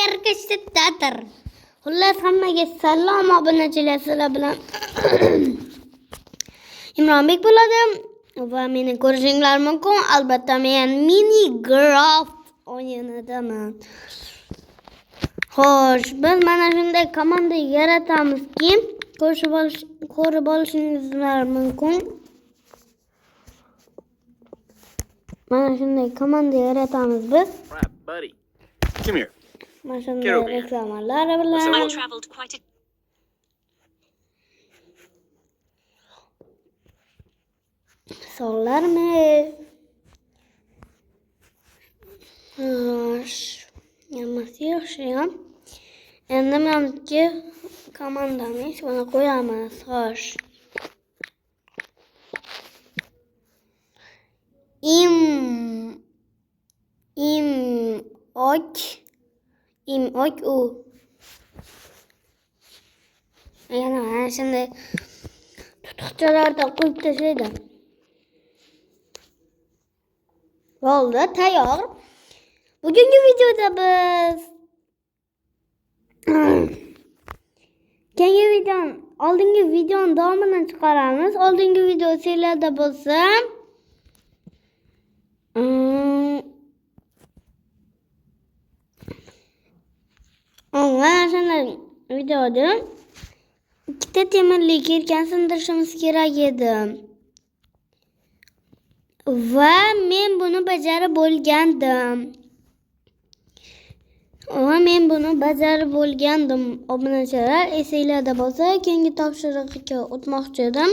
Arkadaşlar. Xullas hammaga salom obunachilar, sizlar bilan Imronbek bo'ladi va meni ko'rishinglar mumkin. Albatta men Minecraft o'yinidaman. Xo'sh, biz mana shunday komanda yaratamizki, ko'rib olishingizlar mumkin. Mana shunday komanda yaratamiz biz. Buddy, come here. Mana shunday reklamalar bilan sog'larmiz. Xo'sh, hammasi yaxshiyam. Endi menga komandani ismini qo'yamiz. Xo'sh. Imok u. Yana shunday tutuqchalarda qo'yib tashlaydi. Bo'ldi, tayyor. Bugungi videoda biz oldingi videoning davomini chiqaramiz. Oldingi video sizlarda bo'lsa mana shunday videoda ikkita temirlik yelkan sindirishimiz kerak edi. Va men buni bajarib bo'lgandim. Obunachilar, esinglarda bo'lsa, keyingi topshiriqqa o'tmoqchi edim.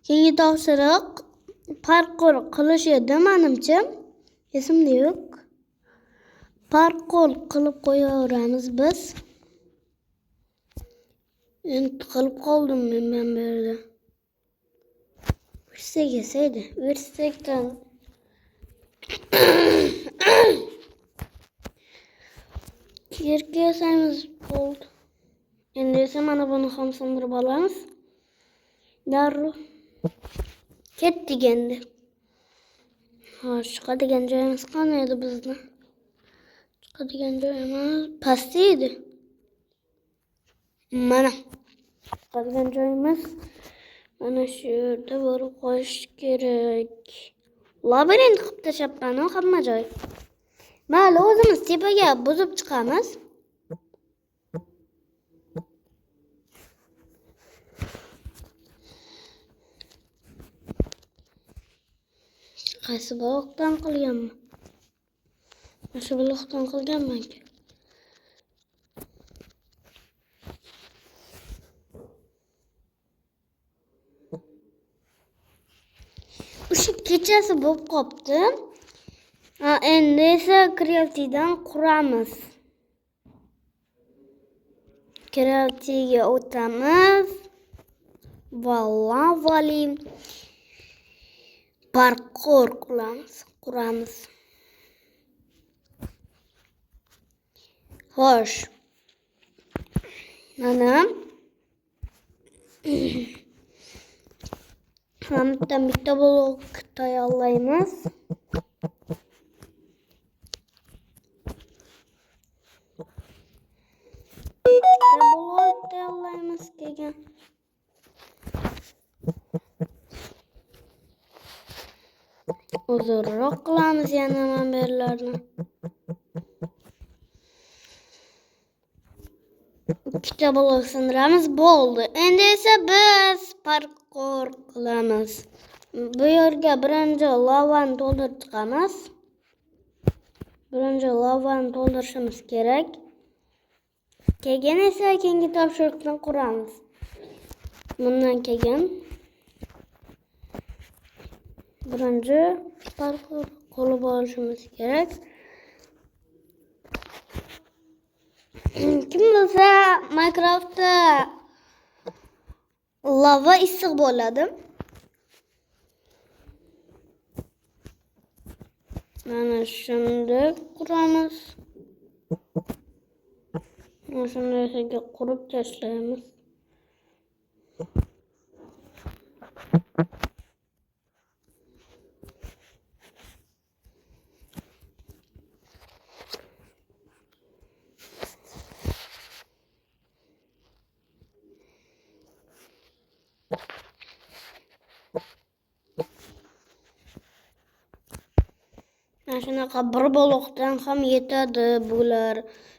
Keyingi topshiriq parkour qilish edi menimcha. Esimda yo'q. Parkour qilib qo'yaveramiz biz. Endi qilib qoldim men bu yerda. Versekdan yerga yasaymiz bo'ldi. Endi esa mana buni ham sindirib olamiz. Darrov ketdik endi. Xo'sh, chiqadigan joyimiz qani edi bizni? Chiqadigan joyimiz pastda edi. Mana chiqadigan joyimiz mana shu yerda borib qo'yish kerak. Labirint qilib tashlabman hamma joy. Mayli, o'zimiz tepaga buzib chiqamiz. Qaysi blokdan qilganman? Shu blokdan qilganman-ku. O'sha kechasi bo'lib qopti. Endi esa kreativdan quramiz. Kreativga o'tamiz. Vallavali parkour quramiz. Xo'sh. Mana bitta blok tayyorlaymiz. Keyin uzunroq qilamiz yana manberlarni. Ikkita blok sindiramiz, bo'ldi. Endi esa biz parkour qilamiz. Bu yerga birinchi lavani to'ldirib chiqamiz. Birinchi lavani to'ldirishimiz kerak. Keyin esa keyingi topshiriqni quramiz. Bundan keyin birinchi parkour qilib olishimiz kerak. Kim bilsa, Minecraftda lava issiq bo'ladi. Mana shunday quramiz. Mana shunday qurib tashlaymiz. Mana shunaqa bir baloqdan ham yetadi bular.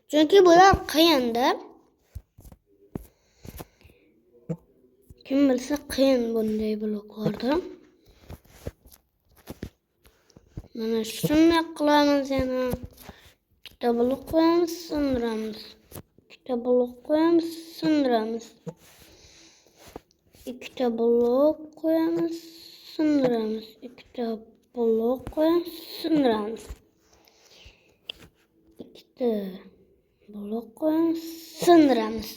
Chunki bular qiyin-da. Kim bilsa qiyin bunday bloklarda. Mana shunday qilamiz yana. Ikkita blok qo'yamiz, sindiramiz. Ikkita blok qo'yamiz, sindiramiz. Ikkita blok qo'yamiz, sindiramiz. Ikkita blok qo'yamiz, sindiramiz. Ikkita blok qo'yamiz, sindiramiz.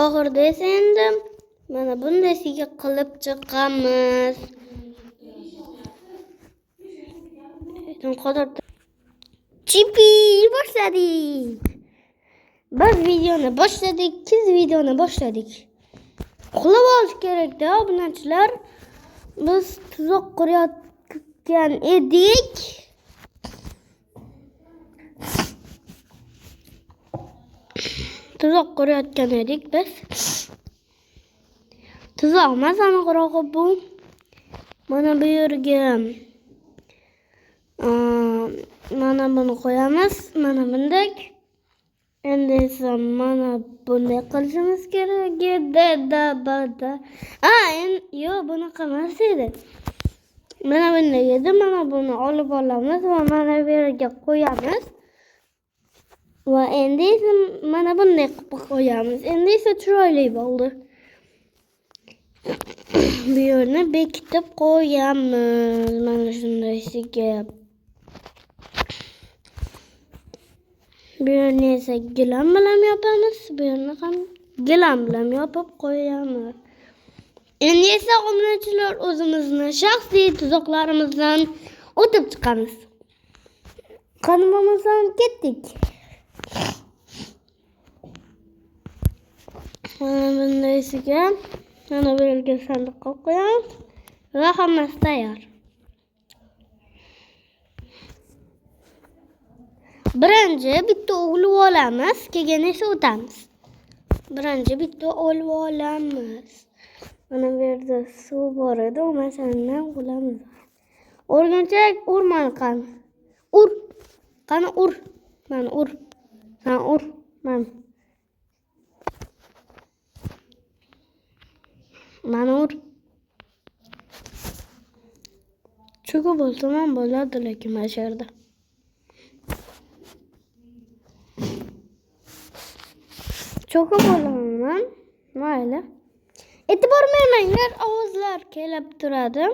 Oxirida esa endi mana bundaysiga qilib chiqamiz. Chipi boshladik. Biz videoni boshladik, siz videoni boshladik. Uxlab olish kerak-da, obunachilar. Biz tuzoq qurayotgan edik. Tuzoq qurayotgan edik biz. Tuzoq emas, aniqrog'i bu. Mana bu yerga mana buni qo'yamiz, mana bunday. Endi esa mana bunday qilishimiz kerak edi. Yo'q, bunaqa emas edi. Mana bunday edi, mana buni olib olamiz va mana bu yerga qo'yamiz. Va endi esa mana bunday qilib qo'yamiz. Endi esa chiroyli bo'ldi. Bu yerni bekitib qo'yamiz. Mana shundaysiga. Bu yerni esa gilam bilan yopamiz. Bu yerni ham gilam bilan yopib qo'yamiz. Endi esa obunachilar o'zimizni shaxsiy tuzoqlarimizdan o'tib chiqamiz. Qani bo'lmasam ketdik. Mana bundaysiga mana bu yerga sandiqqa qo'yamiz va hammasi tayyor. Birinchi bitta olib olamiz, keyin esa o'tamiz. Birinchi bitta olib olamiz. Mana bu yerda suv bor edi, o'shandan olamiz. O'rgimchak urmani qani. Ur. Qani ur. Mana ur. Sen ur. Mana ur. Cho'kib bo'lsam ham bo'ladi, lekin mana shu yerda. Cho'kib bo'laman. Mayli. E'tibor bermanglar, ovozlar kelib turadi.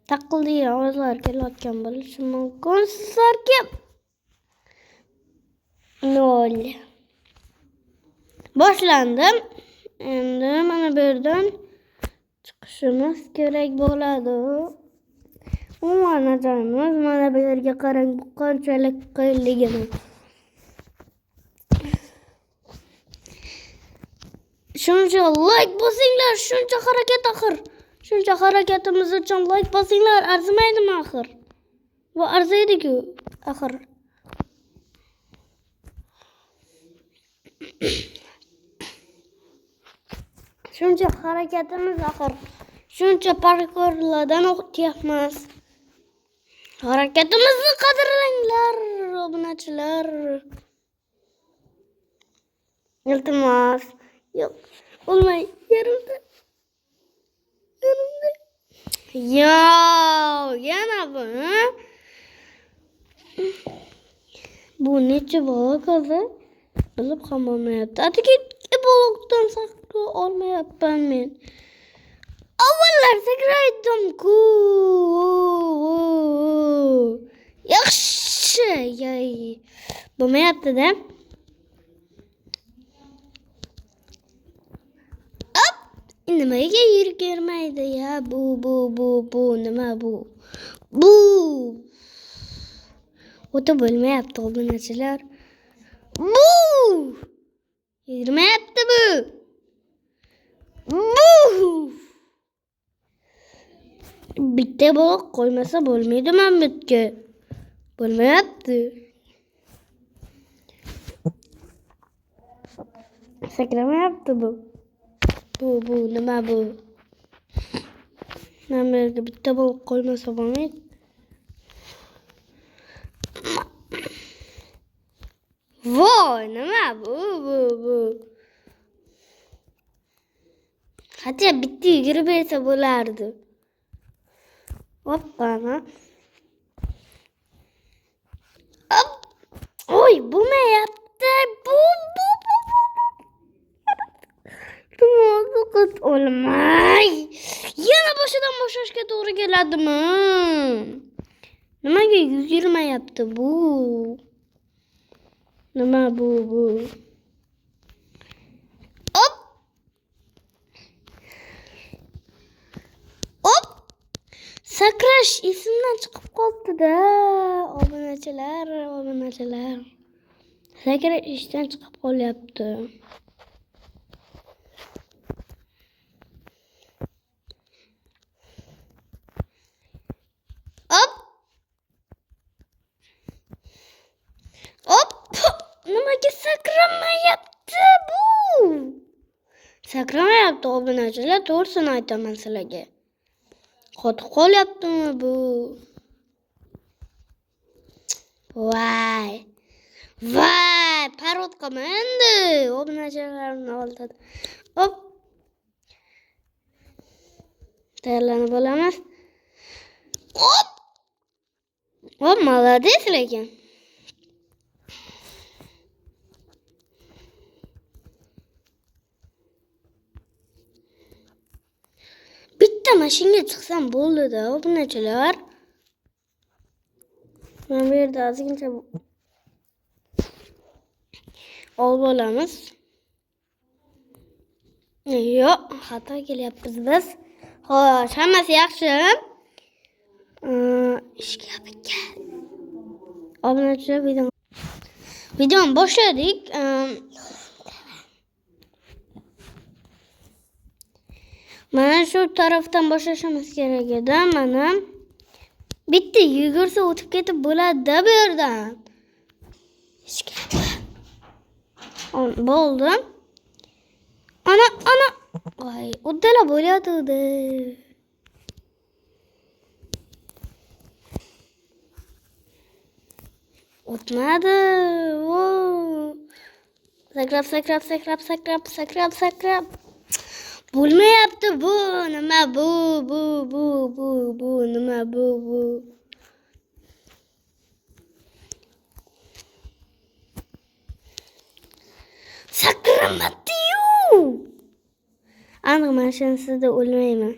Taqildigan ovozlar kelayotgan bo'lishi mumkin. Sizlarga 0. Boshlandi. Endi mana bu yerdan chiqishimiz kerak bo'ladi. Mana joyimiz, mana bu yerga qarang, bu qanchalik qiyinligini. Shuncha like bosinglar, shuncha harakat axir. Shuncha harakatimiz uchun like bosinglar, arzimaydimi axir? Va arziydi-ku axir. Shuncha harakatimiz axir. Shuncha parkurlardan o'tyapmiz. Harakatimizni qadrlanglar, obunachilar. Iltimos. Yo'q, olmay, yerimda. Yana bu. Bu necha blok o'zi? Bilib ham olmayapti. Atigi blokdan saqqa olmayapman men. Avvallar sakraydim-ku. Yaxshi, bo'lmayapti-da. Nimaga yurgirmaydi ya? Bu nima bu? Bu. O'ta bo'lmayapti obunachilar. Bu. Yurmayapti bu. Bitta blok qo'ymasa bo'lmaydi men bitga. Bo'lmayapti. Sakramayapti bu. Bu nima bu? Men bu yerga bitta bo'lib qolmasa bo'lmaydi. Voy, nima bu? Hatto bitta yugurib bersa bo'lardi. Hoppana. Hop. Oy, bo'lmayapti. Bu. Tumozqut olmay. Yana boshidan boshlashga to'g'ri keladimi? Nimaga yugurmayapti bu? Nima bu? Hop. Sakrash esimdan chiqib qoldi-da. Obunachilar. Sakrash ishdan chiqib qolyapti. Hop. Nimaga sakramayapti bu? Sakramayapti obunachilar, to'g'risini aytaman sizlarga. Qotib qolyaptimi bu? Voy, parotkami endi? Obunachilarni oldida. Hop. Tayyorlanib olamiz. Hop, молодец lekin. Bitta mashinaga chiqsam bo'ldi-da, obunachilar. Men bu yerda ozgincha olib olamiz. Yo'q, xato kelyapmiz biz. Xo'sh, hammasi yaxshi. Ishga bitta. Obunachilar videoni boshladik. Mana shu tarafdan boshlashimiz kerak edi. Mana bitta yugursa o'tib ketib bo'ladi-da bu yerdan. Bo'ldi. Ana. Voy, uddala bo'layotdi. O'tmadi. Sakrab. Bo'lmayapti bu. Nima bu? Nima bu? Sakramadi-yu. Aniq men sizda o'lmayman.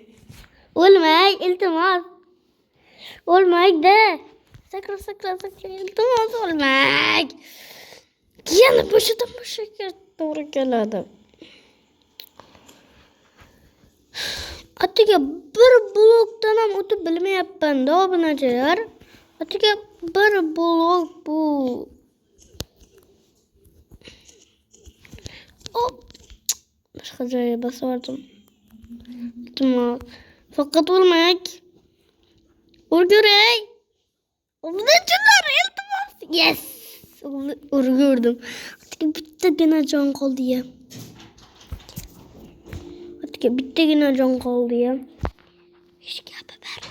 O'lmay, iltimos. O'lmaydi. Sakrab, iltimos o'lmay. Yana boshidan boshlaga to'g'ri keladi. Atiga bir blokdan ham o'tib bilmayapman-da obunachilar. Atiga bir blok bu. Hop. Boshqa joyga bosardim. Iltimos. Faqat o'lmak. O'rguray. Obunachilar, iltimos. Yes. O'rgurdim. Atiga bittagina jon qoldi-ya. Bittagina jon qoldi-ya. Hech gapi bar.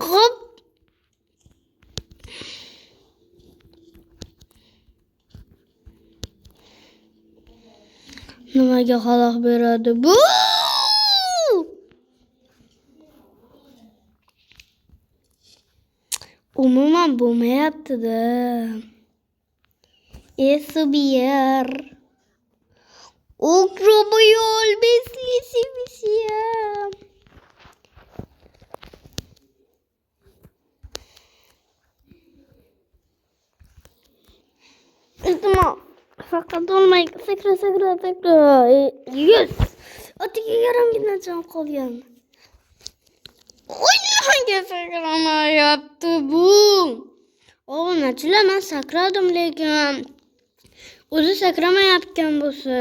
Hop. Nimaga xalaq beradi bu? Umuman bo'lmayapti-da. Subir. Ukroboyol beslisi. Iltimos. Faqat olmay. Sakra. Yes. Atiga yaramgina jon qolgan. O'ynaga sakramayapti bu. Obunachilar, men sakradim lekin o'zi sakramayotgan bo'lsa.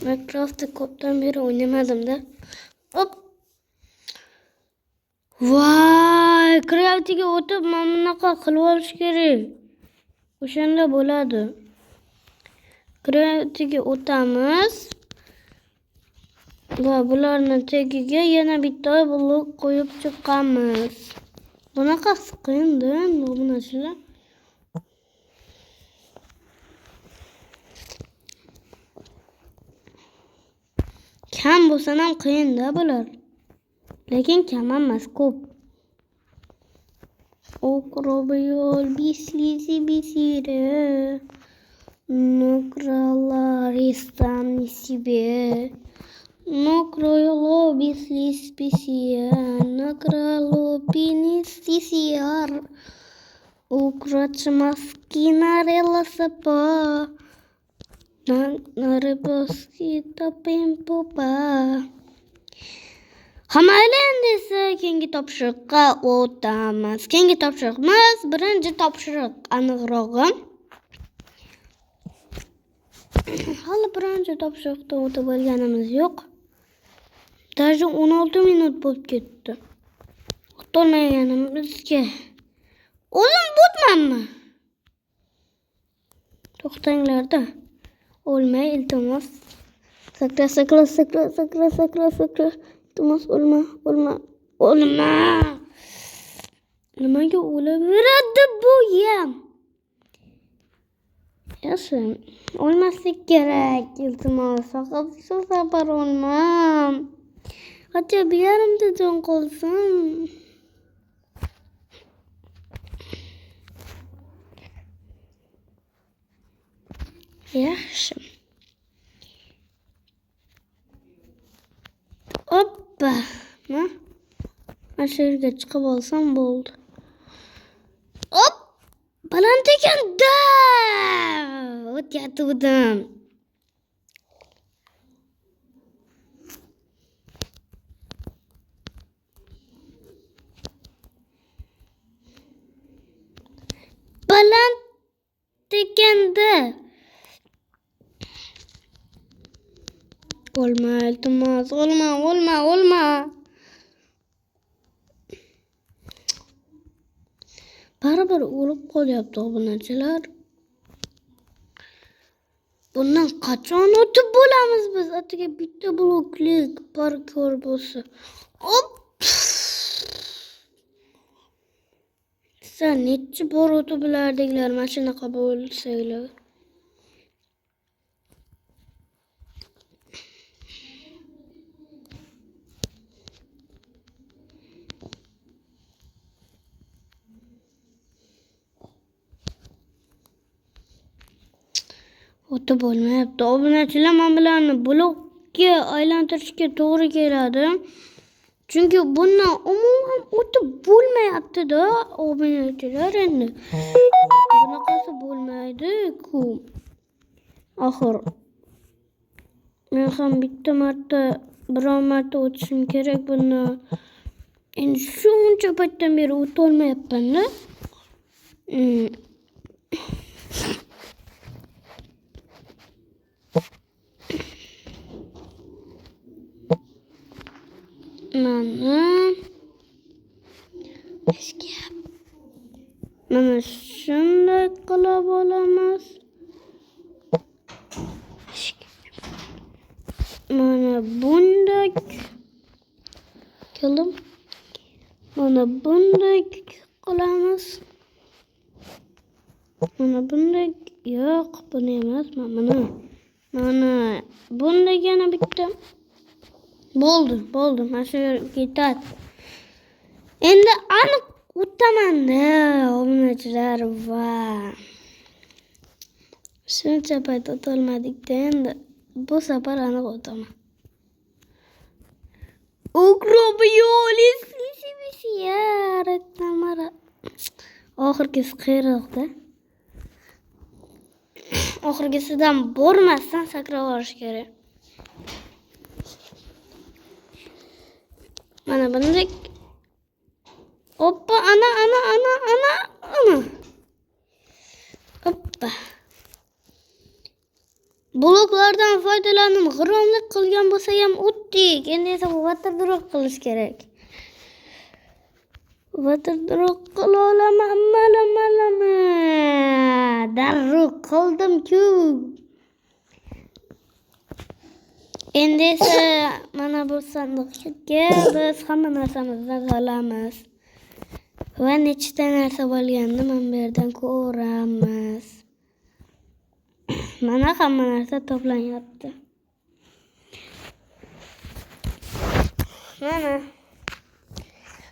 Minecraft'da ko'pdan beri o'ynamadim-da. Hop. Voy, kreativga o'tib mana bunaqa qilib olish kerak. O'shanda bo'ladi. Tagiga o'tamiz. Va bularning tagiga yana bitta blok qo'yib chiqamiz. Bunaqa qiyin-da bu narsalar. Kam bo'lsa ham qiyin-da bular. Lekin kam emas, ko'p. Okrobiyol bisiri. Nukralar istani себе. Nukrolo bislisia. Nukralo pinistisiar. Ukrachmaski narelасапа. Nareboski topimpopa. Hammaylar endi esa keyingi topshiriqqa o'tamiz. Keyingi topshiriqimiz birinchi topshiriq aniqrog'i. Hali birinchi topshiriqdan o'tib olganimiz yo'q. Даже 16 minut bo'lib ketdi. O'tolmaganimizga. O'zim botmanmi? To'xtanglar-da. O'lmay iltimos. Sakra. Iltimos o'lma. Nimaga o'laveradi bu ham? Yaxshi, o'lmaslik kerak. Iltimos, faqat shu safar o'lma. Hatto bir yarimta jon qolsin. Yaxshi. Hoppa. Mana shu yerga chiqib olsam bo'ldi. Hop! Baland ekan-da. O'tyatuvdim. Baland ekanda. O'lma, iltimos, o'lma. Baribir o'lib qolyapti obunachilar. Bundan qachon o'tib bo'lamiz biz? Atiga bitta bloklik parkour bo'lsa. Hop! Sen necha bor o'tib bilardinglar mashinaga bo'lsanglar. O'tib bo'lmayapti. Obunachilar men bularni blokka aylantirishga to'g'ri keladi. Chunki bundan umuman o'tib bo'lmayapti-da, obunachilar endi. Bunaqasi bo'lmaydi-ku. Oxir men ham biron marta o'tishim kerak bundan. Endi shuncha paytdan beri o'tolmayapman-da. Mana shunday qilib olamiz. Mana bunday qilib mana bunday qilamiz. Mana bunday yo'q, buni emas, mana bunday yana bitta. Bo'ldi. Mana shu yerga ketadi. Endi aniq o'taman-da, obunachilar va shuncha payt o'tolmadik-da, endi bu safar aniq o'taman. Ukrobiyolis tamara. Oxirgisi qiyiqda. Oxirgisidan bormasdan sakrab olish kerak. Mana bunday. Hoppa, ana. Hoppa. Bloklardan foydalanib g'irromlik qilgan bo'lsa ham o'tdik. Endi esa waterdrop qilish kerak. Waterdrop qila olamanmi? Darrov qildim-ku. Endi esa mana bu sandiqga biz hamma narsamizni solamiz. Va nechta narsa bo'lganini mana bu yerdan ko'ramiz. Mana hamma narsa to'planyapti. Mana.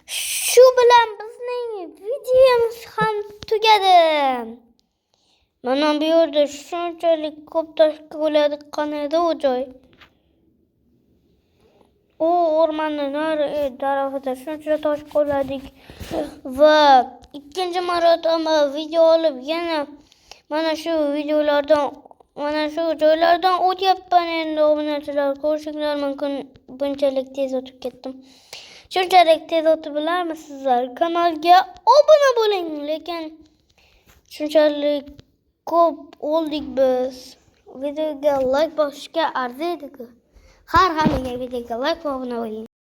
Shu bilan bizning videomiz ham tugadi. Mana bu yerda shunchalik ko'p tosh ko'layotgan edi u joy. O o'rmonning nari tarafida shuncha tosh qo'lladik va ikkinchi marotaba video olib yana mana shu videolardan mana shu joylardan o'tyapman. Endi obunachilar ko'rishinglar mumkin. Bunchalik tez o'tib ketdim. Shunchalik tez o'tib bilarmisizlar? Kanalga obuna bo'ling, lekin shunchalik ko'p oldik biz. Videoga like bosishga arziydi-ku. Har hammaga videoga like va obuna bo'ling.